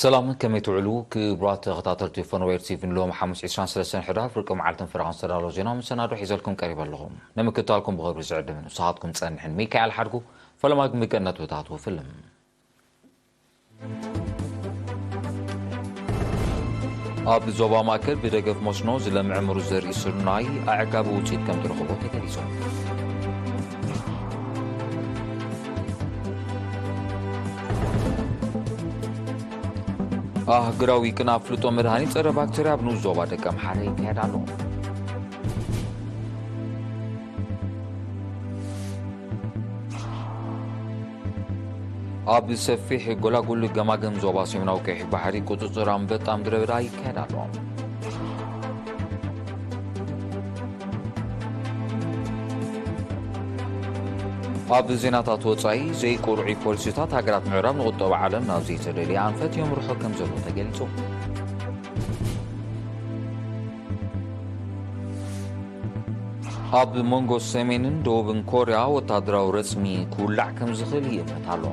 سلام كم يتعلو كبرات غطاء التليفون ويرتيفن لهم حمس 23 حدا فرقم عالتن فرعون سرالو جينا من سنة روح يزالكم قريبا لهم نمكتالكم بغير زعد من وصحاتكم تسأنحن ميكا على الحرقو فلما مكنت وتعطوا فيلم أب زوبا ماكل بدقف مصنوز لم عمر الزري سرناي أعقاب وتيد كم ترخبو تكاليسون قراوي كنا فلوتو مدهاني تصير باكتيريا بنو زوبا دكام حري كيدالو أب سفيح قولا قول جماعم زوبا سيمنا وكيح بحري كتو ترام بتام دربراي كيدالو أب زيناتات وصاي زي قرعي بوليسيتات هاجرات معراب نغطوا على نازي تدلي عن فت يوم روحو كم زلو تقليتو أب مونغو سيمينن دوبن كوريا وتادراو رسمي كولع كم زخلي يمتالو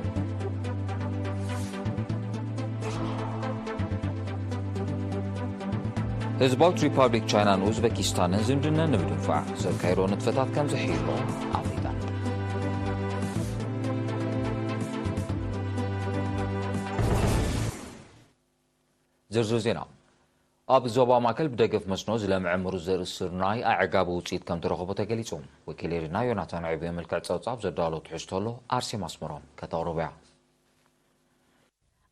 هزبوت ريبابليك تشاينا وأوزبكستان زمدنا نبدنفع زر كايرو نتفتات كم زحيرو عفريقا زرزو زينا أب زوبا ماكل بدقف مسنوز لم عمر زر السرناي أعقاب وصيد كم ترخبو تقليتهم وكيل رنا يوناتان عبي ملكع تصاصاب زدالو تحشتولو أرسي ماسمرام كتوربيع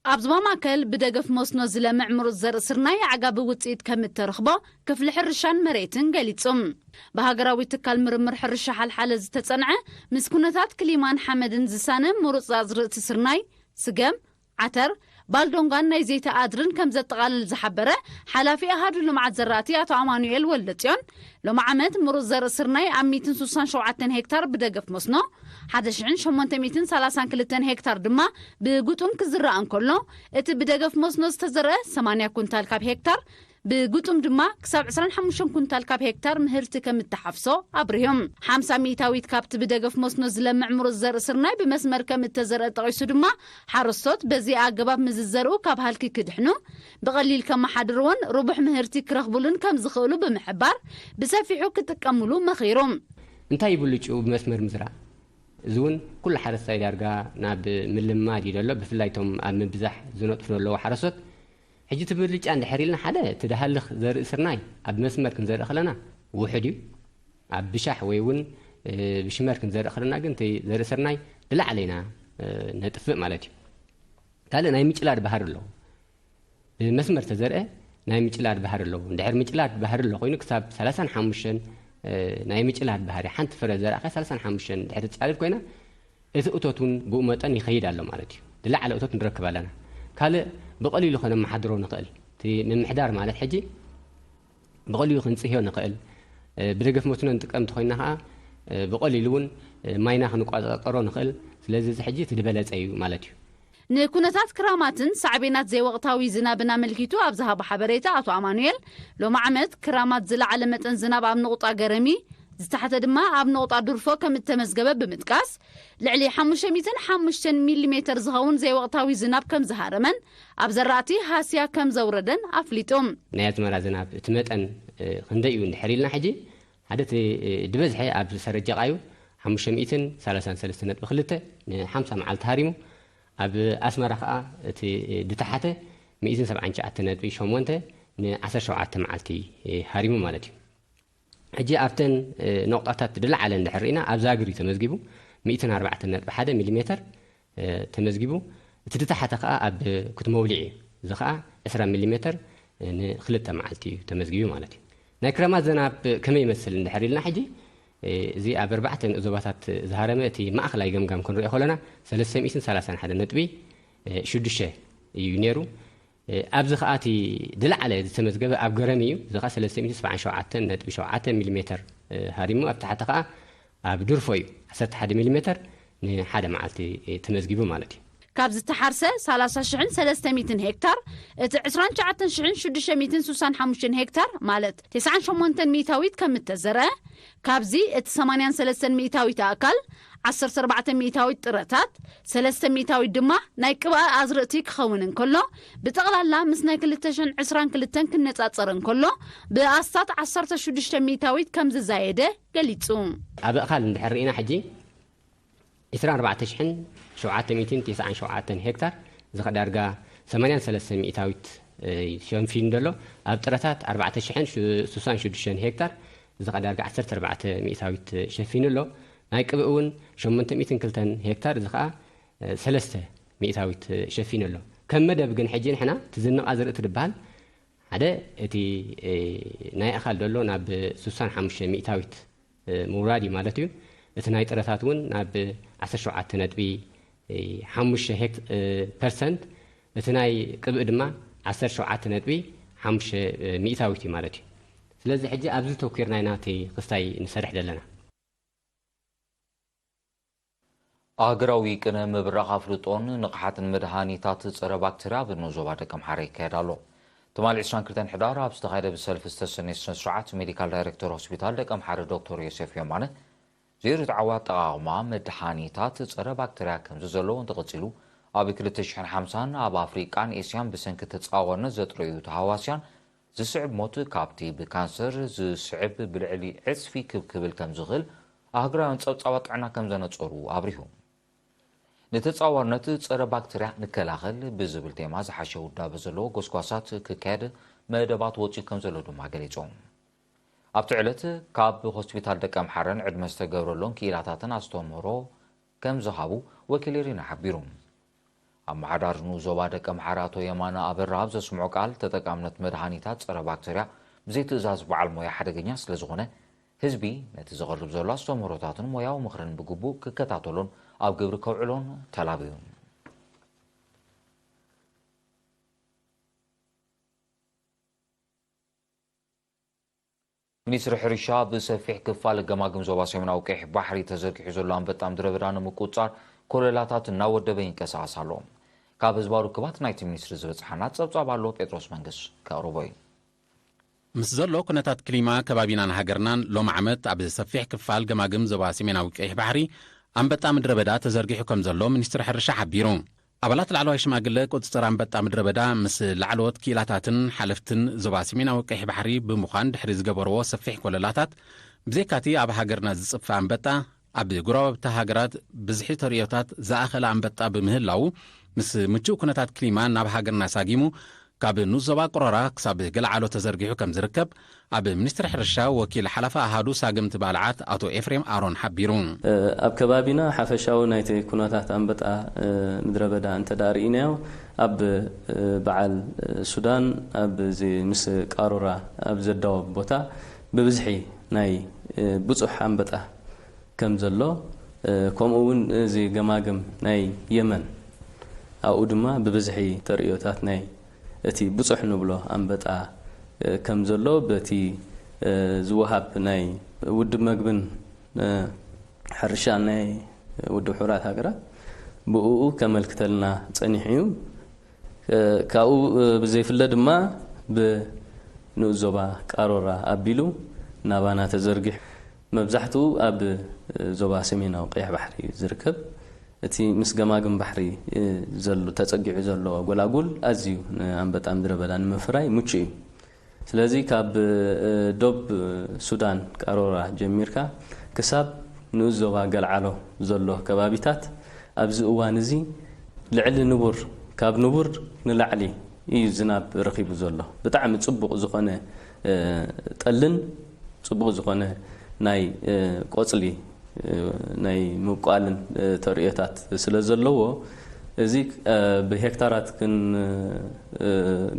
أب زوبا ماكل بدقف مسنوز لم عمر زر السرناي أعقاب وصيد كم ترخبو كفل حرشان مريتن قليتهم بهاقراوي تكال مرمر حرشة حال زتتصنعه مسكونتات كليمان حمدن زسانم مرصاز رأس السرناي سقم عتر بالدونغان ناي زيت أدرن كم زتقال زحبرة حلافي أهادو لمعات زراتي أتو أمانويل ولتيون لما عمت مروز زر السرناي عم 267 هكتار بدقف مصنو حدشعن شمونت 230 هكتار دما بقوتهم كزرقان كله ات بدقف مصنو استزرق 8 كونتال كاب هكتار بقوتهم دما كساب 25 كونتال كاب هكتار مهرت كم التحفصو أبريهم 500 ميتاويت كابت بدقف مصنو زلمع مروز زر السرناي بمسمر كم التزرق تغيسو دما حرصوت بزي أقباب مززرقو كاب هالكي كدحنو بغليل كم حدرون ربح مهرتي كرخبولن كم زخولو بمحبار بسافيحو كتكملو مخيروم انتاي بلجو بمسمر مزرع زون كل حرس سايد أرجع ناب ملما دي دلوا بفلايتهم أم بزح زنوت فلو حرصوت حجي تبلج عند حريلنا حدا تدهلخ زر سرناي أب مسمر كن زر أخلنا وحدي أب بشح ويون بشمر كن زر أخلنا جنتي زر سرناي دل علينا نتفق مالتي قال ناي ميجلار بحر له مسمر تزرقه ناي ميجلار بحر له ندحر ميجلار بحر له خوينو كتاب 35 ناي ميجلار بحر حنت فر زرقه 35 دحر تصالف كوينا اذا اوتوتون بومطن يخيد الله مالتي دل على اوتوت نركب لنا قال بقليل خنا محضرو نقل تي من محدار مالت حجي بقليل خنصيو نقل بدقف موتنا نتقم تخوينا بقليلون ماينا خنقاطرو نقل ስለዚህ حجي تدبلص ايو مالتي نكونتات كراماتن صعبينات زي وقتاوي زنابنا ملكيتو أبزها بحبريتا أتو أمانويل لو معمد كرامات زلا على متن زناب أب نقطة قرمي زتحت دما أب نقطة دورفو كم التمزقبة بمتكاس لعلي 5 مليمتر زهون زي وقتاوي زناب كم زهارمن أب زراتي هاسيا كم زوردن أفليتهم نيات مرا زناب تمتن خنديو نحريلنا حجي عادت دبزحي أب سرجقايو 533 بخلته 5 معلت هاريمو أب أسمر خاء تي دتحته 179 شومونته ن 17 معلتي هاريمو مالتي حجي أفتن نقطات دل على الحرينا أب زاغري تمزجيبو 104 مليمتر تمزجيبو تدتحته خاء أب كنت مولعي زخاء 10 مليمتر ن خلته معلتي تمزجيبو مالتي نكرمات زناب كم يمثل الحرينا حجي زي أبربعة أزوبات زهرمتي ما أخلا يجمع كن رأي خلنا 331 نتبي شدشة يونيرو أبزخاتي دل على تمزجب أبجرميو زخا 377 نتبي 7 مليمتر هاريمو أبتحتقا أبدورفوي 11 مليمتر حدا معلتي تمزجبو مالتي كابز التحرسة 300 هكتار 19,665 هكتار مالت 9 ميتاويت كم التزرع كابزي 83 ميتاويت أكل 14 ሚእታዊት ጥረታት 3 ሚእታዊት ድማ ናይ ቅብኣ ኣዝርእቲ ክኸውን እንከሎ ብጠቕላላ ምስ ናይ 2022 ክነጻጸር እንከሎ ብኣስታት 16 ሚእታዊት ከም ዝዛየደ ገሊጹ ኣብ እኻል እንድሕርኢና ሕጂ 24797 ሄክታር ዝኸዳርጋ 83 ሚእታዊት ሸንፊን ደሎ ኣብ ጥረታት 4066 ሄክታር ዝኸዳርጋ 14 ሚእታዊት ሸፊን ኣሎ ናይ ቅብእ እውን 802 ሄክታር ዝኸኣ 3 ሚእታዊት ሸፊን ኣሎ ከም መደብ ግን ሕጂ ንሕና ትዝንቕ ኣዝርእቲ ድበሃል ሓደ እቲ ናይ እኻል ደሎ ናብ 65 ሚእታዊት ምውራድ እዩ ማለት እዩ እቲ ናይ ጥረታት እውን ናብ 17.5% እቲ ናይ ቅብእ ድማ 17.5 ሚእታዊት እዩ ማለት እዩ ስለዚ ሕጂ ኣብዚ ተወኪርና ናቲ ክስታይ ንሰርሕ ዘለና ኣገራዊ ቅነ ምብራቕ ኣፍልጦን ንቕሓትን መድሃኒታት ፀረ ባክተርያ ብዞባ ደቂ ኣምሓራ ይካየድ ኣሎ ትማሊ 22 ሕዳር ኣብ ዝተኻየደ ብሰልፊ ዝተሰነየ ስነ ስርዓት ሜዲካል ዳይሬክተር ሆስፒታል ደቂ ኣምሓራ ዶክተር ዮሴፍ የማነ ዘይርትዓዋ ኣጠቓቕማ መድሃኒታት ፀረ ባክተርያ ከምዚ ዘለዎ እንተቐፂሉ ኣብ 2050 ኣብ ኣፍሪቃን ኤስያን ብሰንኪ ተፃዋርነት ዘጥረዩ ተሃዋስያን ዝስዕብ ሞት ካብቲ ብካንሰር ዝስዕብ ብልዕሊ ዕፅፊ ክብል ከም ዝኽእል ኣህጉራውያን ፀብፃባት ጥዕና ከም ዘነፀሩ ኣብሪሁ ንተፃዋርነት ፀረ ባክተርያ ንከላኸል ብዝብል ቴማ ዝሓሸ ውዳበ ዘለዎ ጎስጓሳት ክካየድ መደባት ወፂኡ ከም ዘሎ ድማ ገሊፆም ኣብቲ ዕለት ካብ ሆስፒታል ደቂ ኣምሓራን ዕድመ ዝተገብረሎን ክኢላታትን ኣስተምህሮ ከም ዝሃቡ ወኪል ሪና ሓቢሩ ኣብ ማሕዳር ዞባ ደቂ ኣምሓራ ኣቶ የማነ ኣበራ ኣብ ዘስምዖ ቃል ተጠቃምነት መድሃኒታት ፀረ ባክተርያ ብዘይ ትእዛዝ በዓል ሞያ ሓደገኛ ስለ ዝኾነ ህዝቢ ነቲ ዘቕርብ ዘሎ ኣስተምህሮታትን ሞያዊ ምኽርን ብግቡእ ክከታተሎን ኣብ ግብሪ ከውዕሎን ተላብዩ ሚኒስትሪ ሕርሻ ብሰፊሕ ክፋል ገማግም ዞባ ሰሜናዊ ቀይሕ ባሕሪ ተዘርጊሑ ዘሎ ኣንበጣ ምድረ በዳ ንምቁፃር ኮለላታት እናወደበ ይንቀሳቐስ ኣሎ ካብ ህዝባዊ ርክባት ናይቲ ሚኒስትሪ ዝበፅሓና ፀብፃብ ኣሎ ጴጥሮስ መንግስት ከቕርቦ እዩ ምስ ዘሎ ኩነታት ክሊማ ከባቢናን ሃገርናን ሎም ዓመት ኣብ ሰፊሕ ክፋል ገማግም ዞባ ሰሜናዊ ቀይሕ ባሕሪ ኣንበጣ ምድረ በዳ ተዘርጊሑ ከም ዘሎ ሚኒስትሪ ሕርሻ ሓቢሩ ኣባላት ላዕለዋይ ሽማግለ ቁፅፅር ኣንበጣ ምድረ በዳ ምስ ላዕለዎት ክኢላታትን ሓለፍትን ዞባ ሰሜናዊ ቀይሕ ባሕሪ ብምዃን ድሕሪ ዝገበርዎ ሰፊሕ ኮለላታት ብዘይካቲ ኣብ ሃገርና ዝፅፍእ ኣንበጣ ኣብ ጉራብቲ ሃገራት ብዝሒ ተርእዮታት ዝኣኸለ ኣንበጣ ብምህላው ምስ ምቹእ ኩነታት ክሊማ ናብ ሃገርና ሳጊሙ ካብ ንዞባ ቆረራ ክሳብ ገለዓሎ ተዘርጊሑ ከም ዝርከብ ኣብ ሚኒስትሪ ሕርሻ ወኪል ሓላፋ ኣሃዱ ሳግምቲ ባልዓት ኣቶ ኤፍሬም ኣሮን ሓቢሩ ኣብ ከባቢና ሓፈሻዊ ናይቲ ኩነታት ኣንበጣ ምድረ በዳ እንተዳርኢናዮ ኣብ በዓል ሱዳን ኣብ ምስ ቃሮራ ኣብ ዘዳወ ቦታ ብብዝሒ ናይ ብፁሕ ኣንበጣ ከም ዘሎ ከምኡ እውን እዚ ገማግም ናይ የመን ኣብኡ ድማ ብብዝሒ ተርእዮታት ናይ እቲ ብፁሕ ንብሎ ኣንበጣ ከም ዘሎ በቲ ዝወሃብ ናይ ውድብ መግብን ሕርሻ ናይ ውድብ ሕቡራት ሃገራት ብኡ ከመልክተልና ፀኒሕ እዩ ካብኡ ብዘይፍለ ድማ ብንዞባ ቃሮራ ኣቢሉ ናባና ተዘርጊሑ መብዛሕትኡ ኣብ ዞባ ሰሜናዊ ቀይሕ ባሕሪ ዝርከብ እቲ ምስ ገማግም ባሕሪ ዘሎ ተፀጊዑ ዘሎ ጎላጉል ኣዝዩ ንኣንበጣ ምድረ በዳ ንምፍራይ ምቹ እዩ ስለዚ ካብ ዶብ ሱዳን ቃሮራ ጀሚርካ ክሳብ ንዞባ ገልዓሎ ዘሎ ከባቢታት ኣብዚ እዋን እዚ ልዕሊ ንቡር ካብ ንቡር ንላዕሊ እዩ ዝናብ ረኺቡ ዘሎ ብጣዕሚ ፅቡቕ ዝኾነ ጠልን ፅቡቕ ዝኾነ ናይ ቆፅሊ ናይ ምቋልን ተርእዮታት ስለ ዘለዎ እዚ ብሄክታራት ክን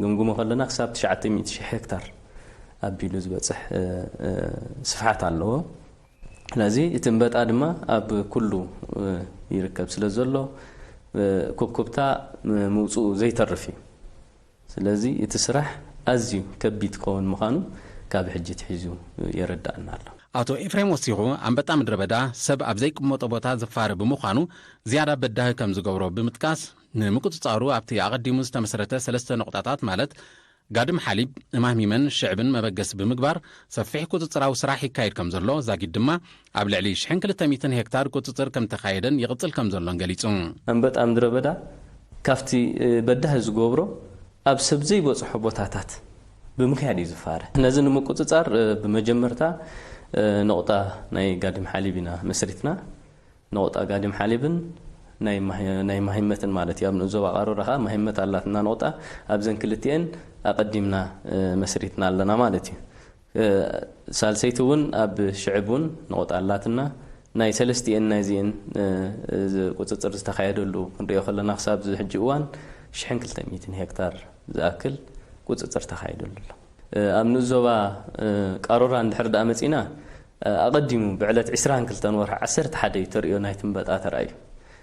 ግምግሞ ከለና ክሳብ 900,000 ሄክታር ኣቢሉ ዝበፅሕ ስፍሓት ኣለዎ ስለዚ እቲ ኣንበጣ ድማ ኣብ ኩሉ ይርከብ ስለ ዘሎ ኩብኩብታ ምውፅኡ ዘይተርፍ እዩ ስለዚ እቲ ስራሕ ኣዝዩ ከቢድ ክኸውን ምዃኑ ካብ ሕጂ ትሒዙ የረዳእና ኣሎ ኣቶ ኤፍሬም ወሲኹ ኣንበጣ ምድረ በዳ ሰብ ኣብ ዘይቅመጦ ቦታ ዝፋረ ብምዃኑ ዝያዳ በዳህ ከም ዝገብሮ ብምጥቃስ ንምቁፅፃሩ ኣብቲ ኣቐዲሙ ዝተመሰረተ 3 ነቁጣታት ማለት قادم حليب إماميمن شعبن مبقس بمقبار سفيح كوتطراو سراح يكايد كم زلو زاقيد دما قبل علي شحن كل 300 هكتار كوتطر كم تخايدن يغطل كم زلو انقليتون أنبت أمدر بدا كافتي بدها زقوبرو أب سبزي بوصح بوتاتات بمكيادي زفاره نزن مكوتطار بمجمرتا نقطة ناي قادم حليبنا مسرتنا نقطة قادم حليبن ناي مهمة مالتي ابن زوبا قارورها مهمة اللاتنا نقطة أبزن كلتين أقدمنا مسرتنا لنا مالتي سالسيتون أب شعبون نقطة اللاتنا ناي سلستين نايزين قطر استخيدلو نريو خلنا حساب حجوان شحن كل 300 هكتار زاكل قطر تخيدلو ابن زوبا قارورا اندحر دامصينا أقدموا بعلة 20 كلتن ورح 10 حدا يتريو نايتن بطا تراي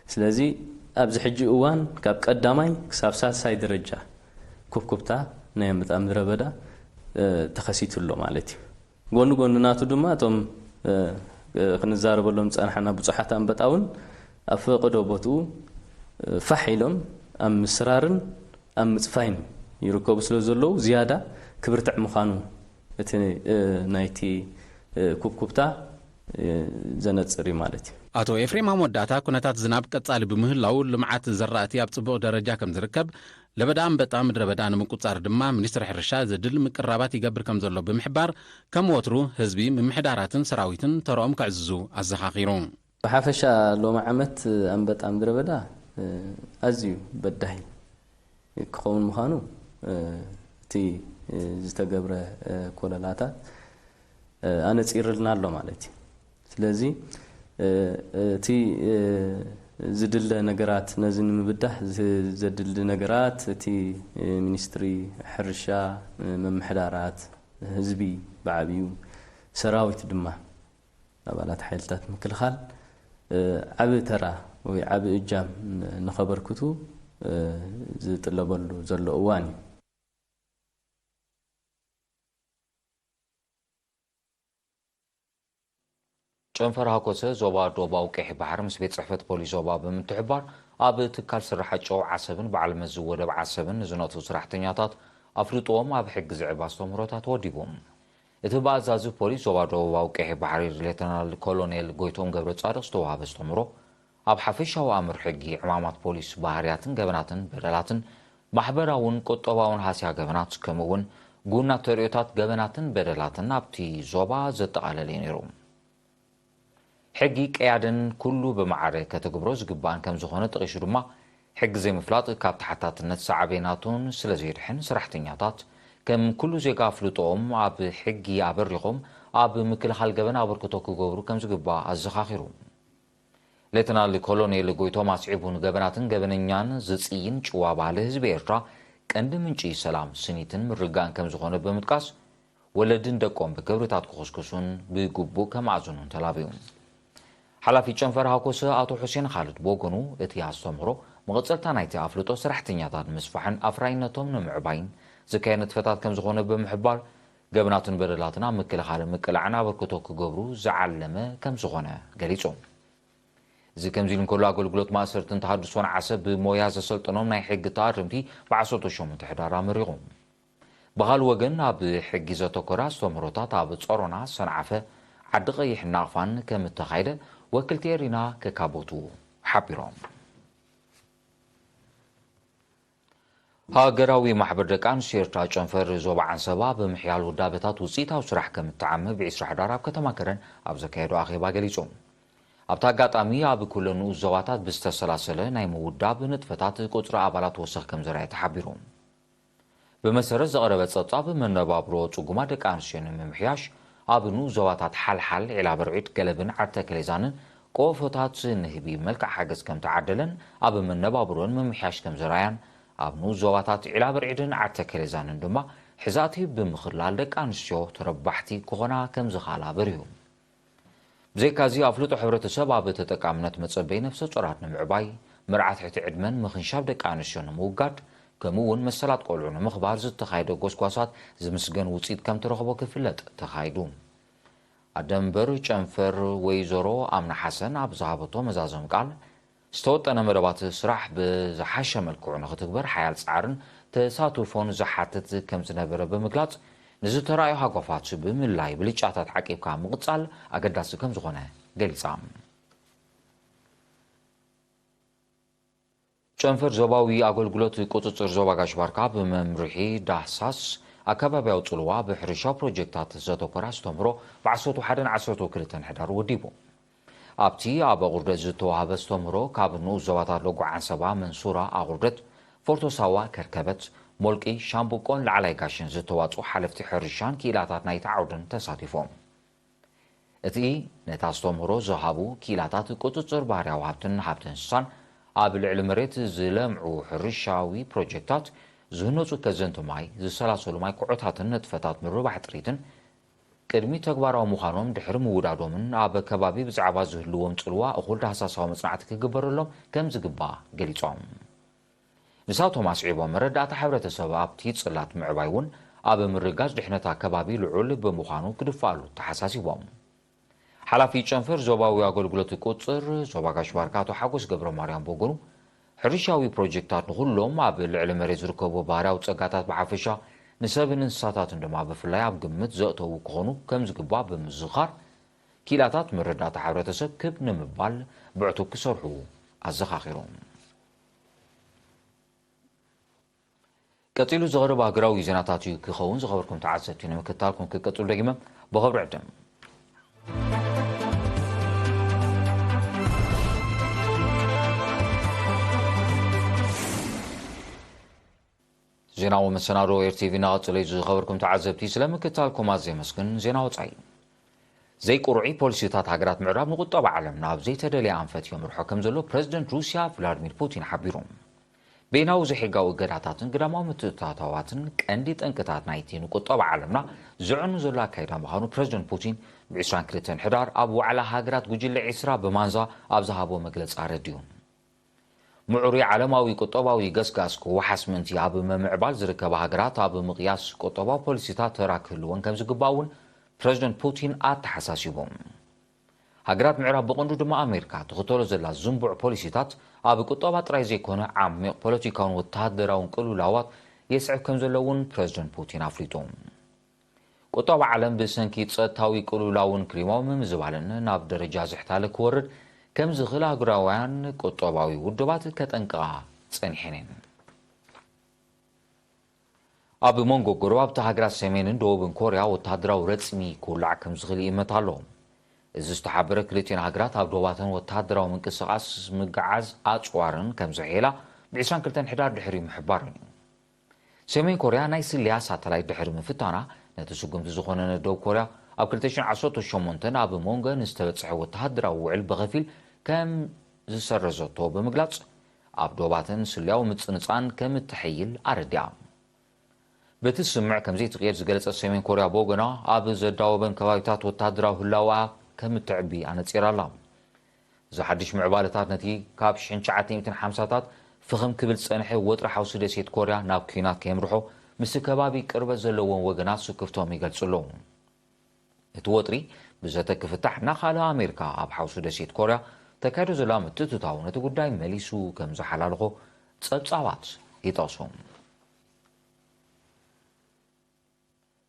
سلازي ابز حجي اوان كاب قداماي كساب ساساي درجه كوبكوبتا نايم بطا مدره بدا تخسيتلو مالتي غون ناتو دما توم كنزاربلهم صنحنا بصحات انبطاون افقدو بوتو فحيلهم ام مسرارن ام مصفاين يركب سلازلو زياده كبرت مخانو اتي نايتي كوبكوبتا زنصري مالتي አቶ ኤፍሬም አሞዳታ ኩነታት ዝናብ ቀጻሊ ብምህላው ልምዓት ዘራእቲ ኣብ ጽቡቕ ደረጃ ከም ዝርከብ ለበዳም በጣም ምድረ በዳ ንምቁጻር ድማ ሚኒስትር ሕርሻ ዘድል ምቅራባት ይገብር ከም ዘሎ ብምሕባር ከም ወትሩ ህዝቢ ምምሕዳራትን ሰራዊትን ተረኦም ክዕዝዙ ኣዘኻኺሩ بحافሻ ሎማ ዓመት አንበጣ ምድረ በዳ ኣዝዩ በዳይ ክኸውን ምዃኑ እቲ ዝተገብረ ኮለላታት ኣነጺርልና ኣሎ ማለት እዩ ስለዚ تي زدل نجارات نزن مبدح زدل نجارات تي مينستري حرشة ممحدارات حزبي بعبيو سراويت دمه أبالات حيلتات مكل خال عبي ترى وعبي إجام نخبر كتو زتلبلو زلو أواني ጨንፈር ሃኮሰ ዞባ ዶባው ቀይ ባህር ምስ ቤት ጽሕፈት ፖሊስ ዞባ ብምትሕባር ኣብ ትካል ስራሕ ጨው ዓሰብን በዓል መዝወደብ ዓሰብን ዝነቱ ስራሕተኛታት ኣፍልጦም ኣብ ሕጊ ዝዕባ ኣስተምህሮታት ወዲቦም እቲ በኣዛዚ ፖሊስ ዞባ ዶባው ቀይ ባህር ሌተናል ኮሎኔል ጎይቶም ገብረ ጻድቕ ዝተዋሃበ ኣስተምህሮ ኣብ ሓፈሻዊ ኣምር ሕጊ ዕማማት ፖሊስ ባህርያትን ገበናትን በደላትን ማሕበራውን ቁጠባውን ሃስያ ገበናት ከምኡውን ጉና ተሪዮታት ገበናትን በደላትን ኣብቲ ዞባ ዘጠቓለለ ነይሩ حجي قيادن كله بمعارك كتجبرو زغبان كم زخونه تقيشو دما حج زي مفلاط كاب تحتاتنت صعبيناتون سلازيرحن سرحتنياتات كم كله زي قافلطوم اب حجي ابريقوم اب مكل حال جبن ابركتو كغبرو كم زغبا ازخاخيرو ليتنال كولونيل غويتو ماسعيبون جبناتن جبنኛን ዝጽይን ጭዋ ባለ ህዝብ ኤርትራ ቀንድ ምንጪ ሰላም ስኒትን ምርጋን ከም ዝኾነ በመጥቃስ ወለድን ደቆም በገብርታት ኮስኮሱን ብጉቡ ከማዕዙኑን ተላቢዩ حلافي ጨንፈር ሃኮሰ አቶ ሁሴን ኻልድ ቦጎኑ እቲ ያስተምሮ መቅጸልታ ናይቲ አፍልጦ ስራሕተኛታት መስፋሕን አፍራይነቶም ንምዕባይን ዝካየነት ፈታት ከም ዝኾነ በመሕባር ገብናትን በደላትና ምክልኻል ምቅላዕና በርክቶ ክገብሩ ዝዓለመ ከም ዝኾነ ገሊጾም እዚ ከምዚልን ኮሎ አገልግሎት ማእሰርትን ተሐድሶን ዓሰብ ብሞያ ዘሰልጥኖም ናይ ሕጊ ተኣርምቲ በ18 ሕዳር ኣመሪቖም በሃል ወገን ኣብ ሕጊ ዘተኮራ ኣስተምህሮታት ኣብ ጾሮና ሰንዓፈ ዓዲ ቀይሕ ናቕፋን ከም ተኻይደ وكلتي رينا ككابوتو حبيرون هاجراوي محبر دكان شيرتا ጨንፈር ዞባ አንሰባ በመሕያል ወዳበታት ውጽኢታው ስራሕ ከም ተዓመ ብ10 ሕዳር ኣብ ከተማ ከረን ኣብ ዘካየዱ ኣኼባ ገሊጾም ኣብታ አጋጣሚ ኣብ ኩለኑ ዞባታት ብዝተሰላሰለ ናይ ምውዳብ ንጥፈታት ቁጥሪ ኣባላት ወሰኽ ከም ዝረኣየ ተሓቢሮም በመሰረት ዘቐረበ ጸብጻብ መነባብሮ ጽጉማ ደቂ ኣንስትዮ ንምምሕያሽ ኣብኑ ዞባታት ሓልሓል ዒላ በርዒት ገለብን ዓርተ ከሌዛንን ቆፎታት ንህቢ መልክዕ ሓገዝ ከም ተዓደለን ኣብ መነባብሮን ምምሕያሽ ከም ዝረኣያን ኣብኑ ዞባታት ዒላ በርዒትን ዓርተ ከሌዛንን ድማ ሕዛቲ ብምኽላል ደቂ ኣንስትዮ ተረባሕቲ ክኾና ከም ዝኻላ በሪሁ ብዘይካዚ ኣፍልጦ ሕብረተሰብ ኣብ ተጠቃምነት መጸበይ ነፍሰ ጾራት ንምዕባይ ምርዓት ሕቲ ዕድመን ምኽንሻብ ደቂ ኣንስትዮ ንምውጋድ ከምኡውን መሰላት ቆልዑ ንምኽባር ዝተኻየደ ጎስጓሳት ዝምስገን ውጽኢት ከም ተረኽቦ ክፍለጥ ተኻይዱ ኣደንበር ጨንፈር ወይዘሮ ኣምና ሓሰን ኣብ ዝሃበቶ መዛዘም ቃል ዝተወጠነ መደባት ስራሕ ብዝሓሸ መልክዑ ንኽትግበር ሓያል ፃዕርን ተሳትፎን ዝሓትት ከም ዝነበረ ብምግላጽ ንዝተረኣዩ ሃጓፋት ብምላይ ብልጫታት ዓቂብካ ምቕጻል ኣገዳሲ ከም ዝኾነ ገሊጻ ጨንፈር ዞባዊ ኣገልግሎት ቁፅፅር ዞባ ጋሽባርካ ብመምርሒ ዳህሳስ ኣከባቢያዊ ጽልዋ ብሕርሻዊ ፕሮጀክታት ዘተኮራ ዝተምህሮ ብ11-12 ሕዳር ወዲቡ ኣብቲ ኣብ ኣቑርደት ዝተዋሃበ ዝተምህሮ ካብ ንኡስ ዞባታት ለጓዓን ሰባ መንሱራ ኣቑርደት ፎርቶሳዋ ከርከበት ሞልቂ ሻምቡቆን ላዕላይ ጋሽን ዝተዋፅኡ ሓለፍቲ ሕርሻን ክኢላታት ናይቲ ዓውድን ተሳቲፎም እቲ ነታ ዝተምህሮ ዝሃቡ ክኢላታት ቁፅፅር ባህርያዊ ሃብትን ሃብቲ እንስሳን ኣብ ልዕሊ መሬት ዝለምዑ ሕርሻዊ ፕሮጀክታት ዝህነፁ ከዘንቲ ማይ ዝሰላሰሉ ማይ ኩዕታትን ነጥፈታት ምርባሕ ጥሪትን ቅድሚ ተግባራዊ ምዃኖም ድሕሪ ምውዳዶምን ኣብ ከባቢ ብዛዕባ ዝህልዎም ጽልዋ እኹል ዳህሳሳዊ መጽናዕቲ ክግበረሎም ከም ዝግባእ ገሊጾም ንሳቶም ኣስዒቦም መረዳእታ ሕብረተሰብ ኣብቲ ጽላት ምዕባይ እውን ኣብ ምርጋዝ ድሕነት ኣከባቢ ልዑል ብምዃኑ ክድፋሉ ተሓሳሲቦም ሓላፊ ጨንፈር ዞባዊ ኣገልግሎት ቁፅር ዞባ ጋሽባርካ ኣቶ ሓጎስ ገብረ ማርያም በጎኑ ሕርሻዊ ፕሮጀክታት ንኹሎም ኣብ ልዕሊ መሬት ዝርከቡ ባህርያዊ ጸጋታት ብሓፈሻ ንሰብን እንስሳታትን ድማ ብፍላይ ኣብ ግምት ዘእተዉ ክኾኑ ከም ዝግባእ ብምዝኻር ክኢላታት መረዳእታ ሕብረተሰብ ክብ ንምባል ብዕቱብ ክሰርሑ ኣዘኻኺሮም ቀፂሉ ዝቐረበ ሃገራዊ ዜናታት እዩ ክኸውን ዝኸበርኩም ተዓዘብቲ ንምክትታልኩም ክቀፅሉ ደጊመ ብኸብሪ ዕድም ዜናዊ መሰናዶ ኤርቲቪ ናቐፅለ ዝኸበርኩም ተዓዘብቲ ስለምክትታልኩም ኣዘየመስግን ዜና ወፃኢ ዘይቁርዒ ፖሊሲታት ሃገራት ምዕራብ ንቁጠባ ዓለም ናብ ዘይተደለየ ኣንፈት የምርሖ ከም ዘሎ ፕረዚደንት ሩስያ ቭላድሚር ፑቲን ሓቢሮም ቤናዊ ዘይሕጋዊ እገዳታትን ግዳማዊ ምትእትታዋትን ቀንዲ ጠንቅታት ናይቲ ንቁጠባ ዓለምና ዝዕኑ ዘሎ ኣካይዳ ምዃኑ ፕረዚደንት ፑቲን ብ22 ሕዳር ኣብ ዋዕላ ሃገራት ጉጅለ 20 ብማንዛ ኣብ ዝሃቦ መግለፂ ረድዩ ምዑሩይ ዓለማዊ ቁጠባዊ ገስጋስ ክወሓስ ምንቲ ኣብ ምምዕባል ዝርከባ ሃገራት ኣብ ምቕያስ ቁጠባዊ ፖሊሲታት ተራ ክህልወን ከም ዝግባእ እውን ፕረዚደንት ፑቲን ኣተሓሳሲቦም ሃገራት ምዕራብ ብቐንዱ ድማ ኣሜሪካ ትኽተሎ ዘላ ዝንቡዕ ፖሊሲታት ኣብ ቁጠባ ጥራይ ዘይኮነ ዓሚቕ ፖለቲካውን ወተሃደራውን ቅልውላዋት የስዕብ ከም ዘሎ እውን ፕረዚደንት ፑቲን ኣፍሊጦም ቁጠባ ዓለም ብሰንኪ ፀጥታዊ ቅልውላውን ክሊማዊ ምምዝባልን ናብ ደረጃ ዝሕታለ ክወርድ ከም ዝኽእል ሃገራውያን ቁጠባዊ ውድባት ከጠንቅቓ ጸኒሐን ኣብ መንጎ ጎረባብቲ ሃገራት ሰሜንን ደቡብን ኮርያ ወተሃደራዊ ረፅሚ ክውላዕ ከም ዝኽእል ይእመት ኣሎ እዚ ዝተሓበረ ክልቲአን ሃገራት ኣብ ደቡባተን ወተሃደራዊ ምንቅስቓስ ምግዓዝ ኣፅዋርን ከም ዘሕየላ ብ22 ሕዳር ድሕሪ ምሕባርን እዩ ሰሜን ኮርያ ናይ ስልያ ሳተላይት ድሕሪ ምፍታና ነቲ ስጉምቲ ዝኾነ ደቡብ ኮርያ ኣብ 2018 ኣብ መንጎ ንዝተበፅሐ ወተሃደራዊ ውዕል ብኸፊል ከም ዝሰረዘቶ ብምግላጽ ኣብ ደቡባተን ስልያዊ ምፅንፃን ከም እትሕይል ኣረዲኣ በቲ ስምዕ ከምዘይትቕየር ዝገለጸት ሰሜን ኮርያ ብወገና ኣብ ዘዳወበን ከባቢታት ወተሃደራዊ ህላዋ ከም እትዕቢ ኣነፂራ ኣላ እዚ ሓድሽ ምዕባለታት ነቲ ካብ 1950ታት ፍኽም ክብል ዝጸንሐ ወጥሪ ሓውሲ ደሴት ኮርያ ናብ ኩናት ከየምርሖ ምስ ከባቢ ቅርበት ዘለዎም ወገናት ስክፍቶም ይገልጹ ኣለዉ እቲ ወጥሪ ብዘተ ክፍታሕ ናኻልእ ኣሜሪካ ኣብ ሓውሲ ደሴት ኮርያ ተካይዶ ዘላ ምትእትታው ነቲ ጉዳይ መሊሱ ከም ዝሓላልኾ ጸብጻባት ይጠቕሱ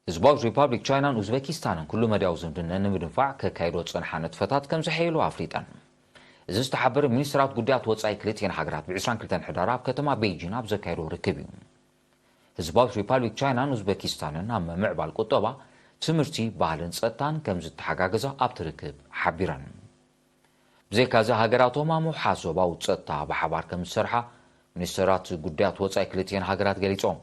ህዝባዊት ሪፐብሊክ ቻይናን ኡዝቤኪስታንን ኩሉ መድያዊ ዝምድነ ንምድንፋዕ ከካይዶ ፀንሓ ነጥፈታት ከም ዘሕየሉ ኣፍሊጠን እዚ ዝተሓበረ ሚኒስትራት ጉዳያት ወፃኢ ክልቲአን ሃገራት ብ22 ሕዳር ኣብ ከተማ ቤይጂን ኣብ ዘካይዶ ርክብ እዩ ህዝባዊት ሪፐብሊክ ቻይናን ኡዝቤኪስታንን ኣብ ምምዕባል ቁጠባ ትምህርቲ ባህልን ፀጥታን ከም ዝተሓጋገዛ ኣብቲ ርክብ ሓቢረን ብዘይካዚ ሃገራቶም ኣምሓዝ ዞባዊ ፀጥታ ብሓባር ከም ዝሰርሓ ሚኒስትራት ጉዳያት ወፃኢ ክልቲአን ሃገራት ገሊፆም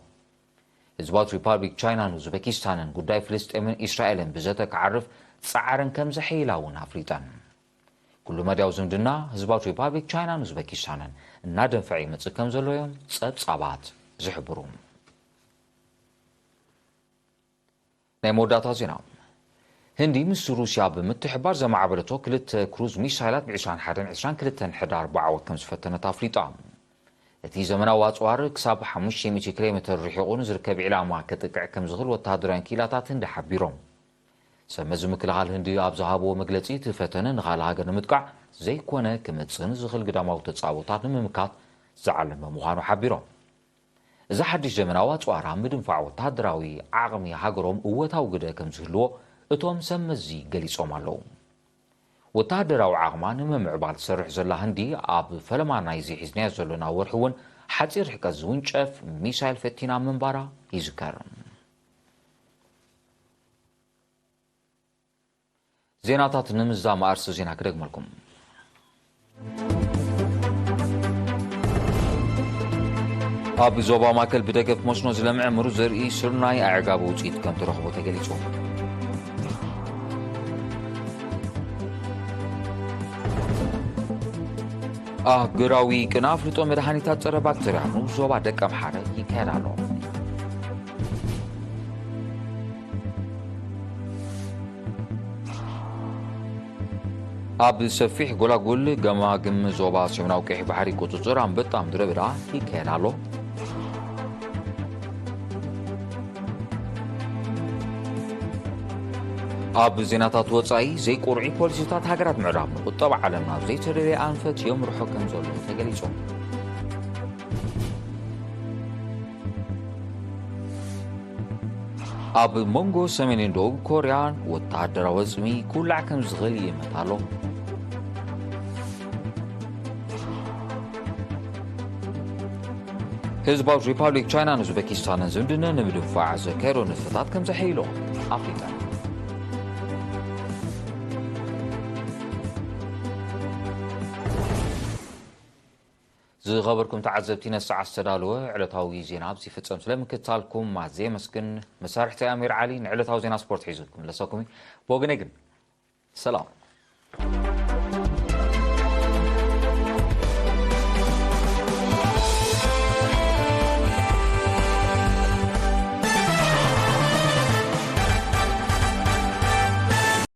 ህዝባዊት ሪፐብሊክ ቻይናን ኡዝቤኪስታንን ጉዳይ ፍልስጤምን እስራኤልን ብዘተ ክዓርፍ ፃዕረን ከም ዘሕይላ እውን ኣፍሊጠን ኩሉ መድያዊ ዝምድና ህዝባዊት ሪፐብሊክ ቻይናን ኡዝቤኪስታንን እናደንፈዐ ይመፅእ ከም ዘሎ እዮም ፀብጻባት ዝሕብሩ ናይ መወዳእታ ዜና ህንዲ ምስ ሩስያ ብምትሕባር ዘማዕበለቶ ክልተ ክሩዝ ሚሳይላት ብ21-22 ሕዳር ብዓወት ከም ዝፈተነት ኣፍሊጣ እቲ ዘመናዊ ኣፅዋር ክሳብ 500 ኪሎ ሜትር ርሒቑ ንዝርከብ ዕላማ ከጥቅዕ ከም ዝኽእል ወተሃደራውያን ክኢላታት ህንዲ ሓቢሮም سمز مكلغال هندي أبزهابو مجلسي تفتن نخال هاجر نمتقع زي كونه كمتصن زخل قدامه تتصاوتات نممكات زعلم مخانو حبيرهم إذا حدش جمناوات وارام مدنفع وتهدراوي عقمي هاجرهم قوتاو قدا كمزهلو اتوم سمزي قليصوم اللو وتهدراو عقمان ممعبال سرح زلا هندي اب فلما نايزي حزنيا زلنا ورحون حتير حكا زونشف ميسايل فتينا منبارا يذكر زيناتات نمزا مارس زينا كدق مالكم أب زوبا ماكل بدقف مسنو زلمع مرو زرقي سرناي أعقاب وجيد كم ترخبو تقليتو قراوي كناف لطو مدهاني تاتر باكتريانو زوبا دقم حارة يكيرالو أب سفيح قولا قول قما قم زوبا سمناو كيح بحري قطوزر عم بطام دربرا يكيرالو أب زيناتات وصاي زي قرعي بوليسيتات هاجرات معراب وطبع علمنا زي تربي أنفت يمرحو كم زولو تقليصو أب مونغو سمينين دوغ كوريان وتعدر وزمي كل عكم زغلي متالو هزباو ريبابليك تشاينا نوزبكستان زمدنا نمدفاع زكيرو نفتات كم زحيلو أفريقيا زي خبركم تعزبتين الساعة السدالوة علتاوي زينا بزي فتسم سلام كتالكم مع زي مسكن مسارحتي أمير علي علتاوي زينا سبورت حيزوكم لساكمي بوغنيقن سلام